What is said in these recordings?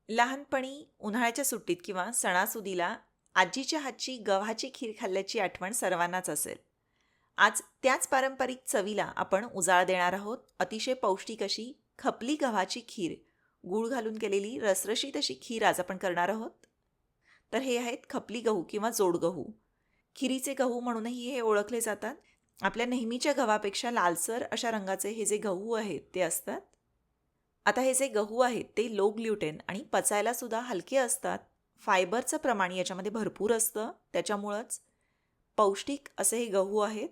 लहानपणी उन्हाळ्याच्या सुट्टीत किंवा सणासुदीला आजीच्या हातची गव्हाची खीर खाल्ल्याची आठवण सर्वांनाच असेल. आज त्याच पारंपरिक चवीला आपण उजाळा देणार आहोत. अतिशय पौष्टिक अशी खपली गव्हाची खीर, गूळ घालून केलेली रसरशीत अशी खीर आज आपण करणार आहोत. तर हे आहेत खपली गहू किंवा जोड गहू. खिरीचे गहू म्हणूनही हे ओळखले जातात. आपल्या नेहमीच्या गव्हापेक्षा लालसर अशा रंगाचे हे जे गहू आहेत ते असतात. आता हे जे गहू आहेत ते लो ग्लुटेन आणि पचायला सुद्धा हलके असतात. फायबरचं प्रमाण याच्यामध्ये भरपूर असतं, त्याच्यामुळंच पौष्टिक असे हे गहू आहेत.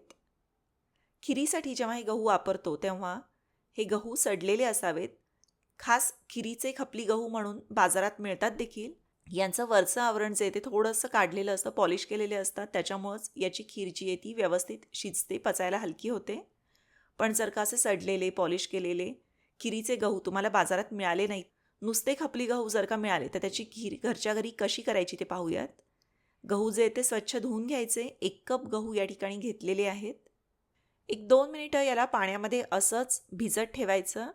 खिरीसाठी जेव्हा हे गहू वापरतो तेव्हा हे गहू सडलेले असावेत. खास खिरीचे खपली गहू म्हणून बाजारात मिळतात देखील. यांचं वरचं आवरण जे आहे ते थोडंसं काढलेलं असतं, पॉलिश केलेले असतात, त्याच्यामुळंच याची खीर जी आहे ती व्यवस्थित शिजते, पचायला हलकी होते. पण जर का असे सडलेले पॉलिश केलेले खिरीचे गहू तुम्हाला बाजारात मिळाले नाहीत, नुसते खपली गहू जर का मिळाले, तर त्याची खीर घरच्या घरी कशी करायची ते पाहूयात. गहू जे आहे ते स्वच्छ धुवून घ्यायचे. 1 कप गहू या ठिकाणी घेतलेले आहेत. 1-2 मिनिटं याला पाण्यामध्ये असंच भिजत ठेवायचं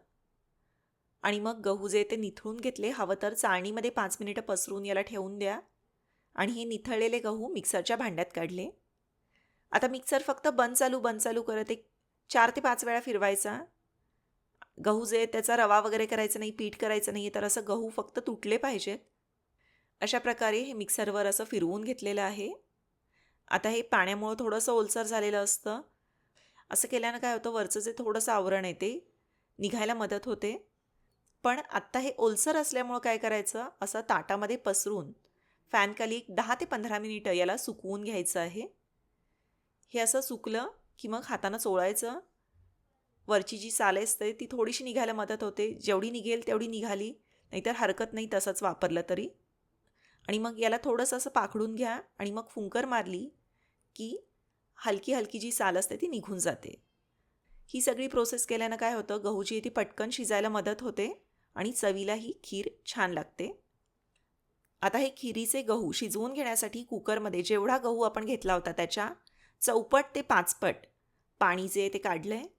आणि मग गहू जे ते निथळून घेतले. हवं तर चाळणीमध्ये 5 मिनिटं पसरून याला ठेवून द्या आणि हे निथळलेले गहू मिक्सरच्या भांड्यात काढले. आता मिक्सर फक्त बंद चालू करत एक 4 ते 5 वेळा फिरवायचा. गहू जे त्याचा रवा वगैरे करायचा नाही, पीठ करायचं नाही, तर असं गहू फक्त तुटले पाहिजेत. अशा प्रकारे हे मिक्सरवर असं फिरवून घेतलेलं आहे. आता हे पाण्यामुळं थोडंसं ओलसर झालेलं असतं. असं केल्यानं काय होतं, वरचं जे थोडंसं आवरण आहे ते निघायला मदत होते. पण आत्ता हे ओलसर असल्यामुळं काय करायचं, असं ताटामध्ये पसरून फॅनखाली 10 ते 15 मिनिटं याला सुकवून घ्यायचं आहे. हे असं सुकलं की मग हातानं चोळायचं. वरची जी साले असते ती थोडीशी निघायला मदत होते. जेवढी निघेल तेवढी निघाली, नाहीतर हरकत नाही तसंच वापरलं तरी. आणि मग याला थोडंसं असं पाखडून घ्या आणि मग फुंकर मारली की हलकी हलकी जी साल असते ती निघून जाते. ही सगळी प्रोसेस केल्यानं काय होतं, गहू जी आहे ती पटकन शिजायला मदत होते आणि चवीला ही खीर छान लागते. आता हे खिरीचे गहू शिजवून घेण्यासाठी कुकरमध्ये जेवढा गहू आपण घेतला होता त्याच्या 4 ते 5 पट पाणी जे आहे ते काढलं आहे.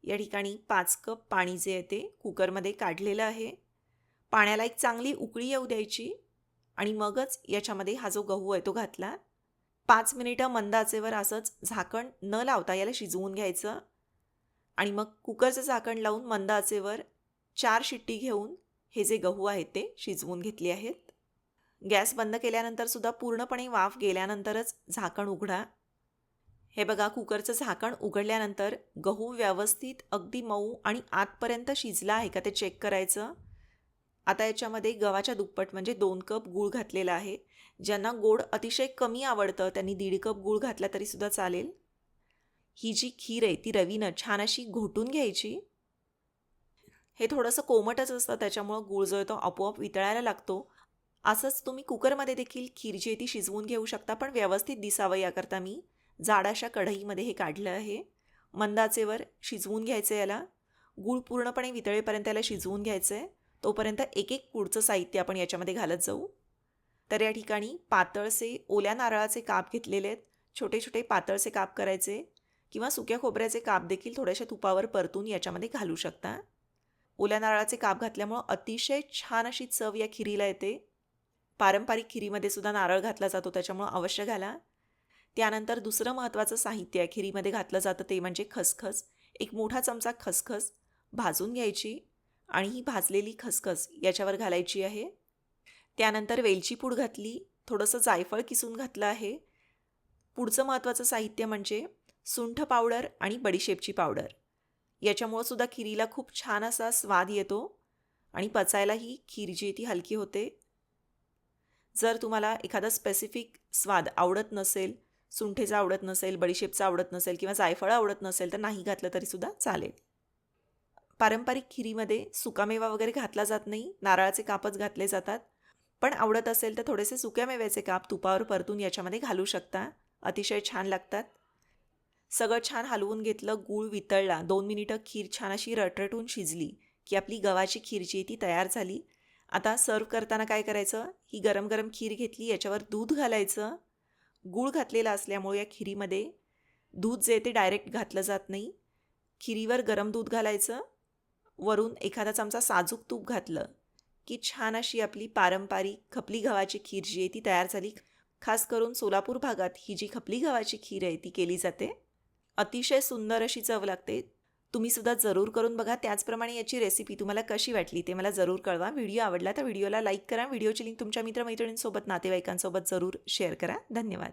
या ठिकाणी 5 कप पाणी जे आहे ते कुकरमध्ये काढलेलं आहे. पाण्याला एक चांगली उकळी येऊ द्यायची आणि मगच याच्यामध्ये हा जो गहू आहे तो घातला. 5 मिनिटं मंद आचेवर असंच झाकण न लावता याला शिजवून घ्यायचं आणि मग कुकरचं झाकण लावून मंद आचेवर 4 शिट्टी घेऊन हे जे गहू आहेत ते शिजवून घेतले आहेत. गॅस बंद केल्यानंतर सुद्धा पूर्णपणे वाफ गेल्यानंतरच झाकण उघडा. हे बघा, कुकरचं झाकण उघडल्यानंतर गहू व्यवस्थित अगदी मऊ आणि आतपर्यंत शिजला आहे का ते चेक करायचं. आता याच्यामध्ये गव्हाच्या दुप्पट म्हणजे 2 कप गूळ घातलेला आहे. ज्यांना गोड अतिशय कमी आवडतं त्यांनी 1.5 कप गूळ घातला तरीसुद्धा चालेल. ही जी खीर आहे ती रवीनं छान अशी घोटून घ्यायची. हे थोडंसं कोमटच असतं, त्याच्यामुळं गूळ जो आहे तो आपोआप वितळायला लागतो. असंच तुम्ही कुकरमध्ये देखील खीर जी आहे ती शिजवून घेऊ शकता, पण व्यवस्थित दिसावं याकरता मी जाड अशा कढईमध्ये हे काढलं आहे. मंद आचेवर शिजवून घ्यायचं याला. गूळ पूर्णपणे वितळेपर्यंत याला शिजवून घ्यायचं आहे. तोपर्यंत एक एक पुढचं साहित्य आपण याच्यामध्ये घालत जाऊ. तर या ठिकाणी पातळसे ओल्या नारळाचे काप घेतलेले आहेत. छोटे छोटे पातळसे काप करायचे किंवा सुक्या खोबऱ्याचे काप देखील थोड्याशा तुपावर परतून याच्यामध्ये घालू शकता. ओल्या नारळाचे काप घातल्यामुळं अतिशय छान अशी चव या खिरीला येते. पारंपरिक खिरीमध्ये सुद्धा नारळ घातला जातो, त्याच्यामुळं अवश्य घाला. त्यानंतर दुसरं महत्त्वाचं साहित्य आहे खिरीमध्ये घातलं जातं ते म्हणजे खसखस. 1 मोठा चमचा खसखस भाजून घ्यायची आणि ही भाजलेली खसखस याच्यावर घालायची आहे. त्यानंतर वेलची पूड घातली, थोडंसं जायफळ किसून घातलं आहे. पुढचं महत्त्वाचं साहित्य म्हणजे सुंठ पावडर आणि बडीशेपची पावडर. याच्यामुळं सुद्धा खिरीला खूप छान असा स्वाद येतो आणि पचायला ही खीर जी ती हलकी होते. जर तुम्हाला एखादा स्पेसिफिक स्वाद आवडत नसेल, सुंठेचा आवडत नसेल, बडीशेपचा आवडत नसेल किंवा जायफळ आवडत नसेल तर नाही घातलं तरीसुद्धा चालेल. पारंपरिक खिरीमध्ये सुकामेवा वगैरे घातला जात नाही, नारळाचे कापच घातले जातात. पण आवडत असेल तर थोडेसे सुक्या मेव्याचे काप तुपावर परतून याच्यामध्ये घालू शकता, अतिशय छान लागतात. सगळं छान हलवून घेतलं, गूळ वितळला, 2 मिनिटं खीर छान अशी रटरटून शिजली की आपली गव्हाची खीर जी आहे ती तयार झाली. आता सर्व करताना काय करायचं, ही गरम गरम खीर घेतली, याच्यावर दूध घालायचं. गूळ घातलेला असल्यामुळे या खिरीमध्ये दूध जे ते डायरेक्ट घातलं जात नाही. खिरीवर गरम दूध घालायचं, वरून एखादा चमचा साजूक तूप घातलं की छान अशी आपली पारंपरिक खपली गव्हाची खीर जी आहे ती तयार झाली. खास करून सोलापूर भागात ही जी खपली गव्हाची खीर आहे ती केली जाते. अतिशय सुंदर अशी चव लागते. तुम्ही सुद्धा जरूर करून बघा. त्याचप्रमाणे याची रेसिपी तुम्हाला कशी वाटली ते मला जरूर कळवा. व्हिडिओ आवडला तर व्हिडिओला लाईक करा. व्हिडिओची लिंक तुमच्या मित्रमैत्रिणींसोबत, नातेवाईकांसोबत जरूर शेअर करा. धन्यवाद.